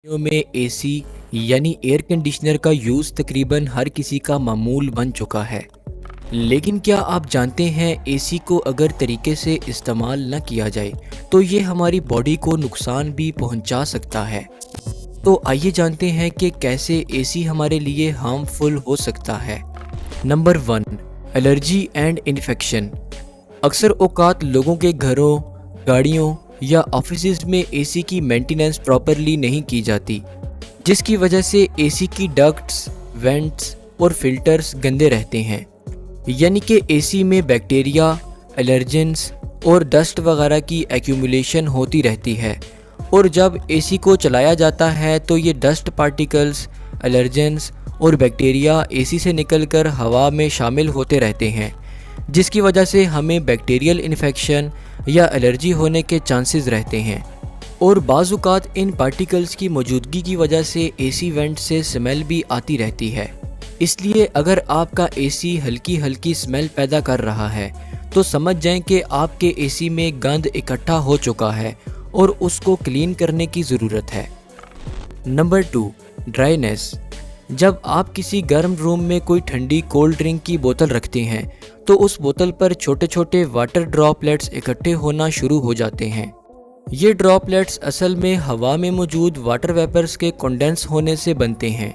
गर्मियों में एसी यानी एयर कंडीशनर का यूज़ तकरीबन हर किसी का मामूल बन चुका है। लेकिन क्या आप जानते हैं एसी को अगर तरीके से इस्तेमाल न किया जाए तो ये हमारी बॉडी को नुकसान भी पहुंचा सकता है। तो आइए जानते हैं कि कैसे एसी हमारे लिए हार्मफुल हो सकता है। Number 1, allergy and infection. अक्सर औकात लोगों के घरों, गाड़ियों या ऑफिसेज में एसी की मेंटेनेंस प्रॉपरली नहीं की जाती, जिसकी वजह से एसी की डक्ट्स, वेंट्स और फिल्टर्स गंदे रहते हैं। यानी कि एसी में बैक्टीरिया, एलर्जेंस और डस्ट वगैरह की एक्यूमुलेशन होती रहती है, और जब एसी को चलाया जाता है तो ये डस्ट पार्टिकल्स, एलर्जेंस और बैक्टीरिया एसी से निकलकर हवा में शामिल होते रहते हैं, जिसकी वजह से हमें बैक्टीरियल इन्फेक्शन या एलर्जी होने के चांसेस रहते हैं। और बाज़ औक़ात इन पार्टिकल्स की मौजूदगी की वजह से एसी वेंट से स्मेल भी आती रहती है। इसलिए अगर आपका एसी हल्की हल्की स्मेल पैदा कर रहा है तो समझ जाएं कि आपके एसी में गंद इकट्ठा हो चुका है और उसको क्लीन करने की ज़रूरत है। Number 2, dryness. जब आप किसी गर्म रूम में कोई ठंडी कोल्ड ड्रिंक की बोतल रखते हैं तो उस बोतल पर छोटे छोटे वाटर ड्रॉपलेट्स इकट्ठे होना शुरू हो जाते हैं। ये ड्रॉपलेट्स असल में हवा में मौजूद वाटर वेपर्स के कंडेंस होने से बनते हैं।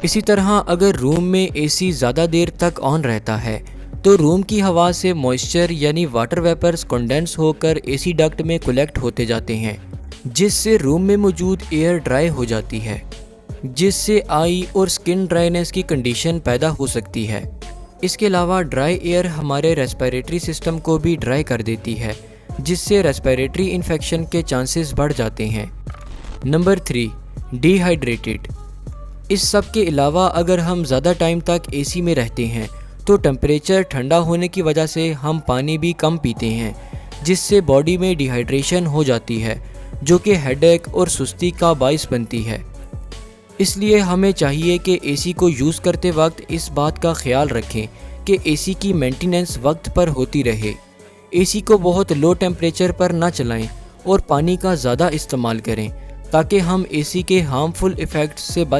इसी तरह अगर रूम में एसी ज़्यादा देर तक ऑन रहता है तो रूम की हवा से मॉइस्चर यानी वाटर वेपर्स कंडेंस होकर एसी डक्ट में कलेक्ट होते जाते हैं, जिससे रूम में मौजूद एयर ड्राई हो जाती है, जिससे आई और स्किन ड्राइनेस की कंडीशन पैदा हो सकती है। इसके अलावा ड्राई एयर हमारे रेस्पिरेटरी सिस्टम को भी ड्राई कर देती है, जिससे रेस्पिरेटरी इन्फेक्शन के चांसेस बढ़ जाते हैं। Number 3, dehydrated. इस सब के अलावा अगर हम ज़्यादा टाइम तक एसी में रहते हैं तो टेम्परेचर ठंडा होने की वजह से हम पानी भी कम पीते हैं, जिससे बॉडी में डिहाइड्रेशन हो जाती है, जो कि हेडेक और सुस्ती का बाइस बनती है। इसलिए हमें चाहिए कि एसी को यूज़ करते वक्त इस बात का ख्याल रखें कि एसी की मेंटेनेंस वक्त पर होती रहे। एसी को बहुत लो टेम्परेचर पर ना चलाएं और पानी का ज़्यादा इस्तेमाल करें ताकि हम एसी के हार्मफुल इफ़ेक्ट्स से बच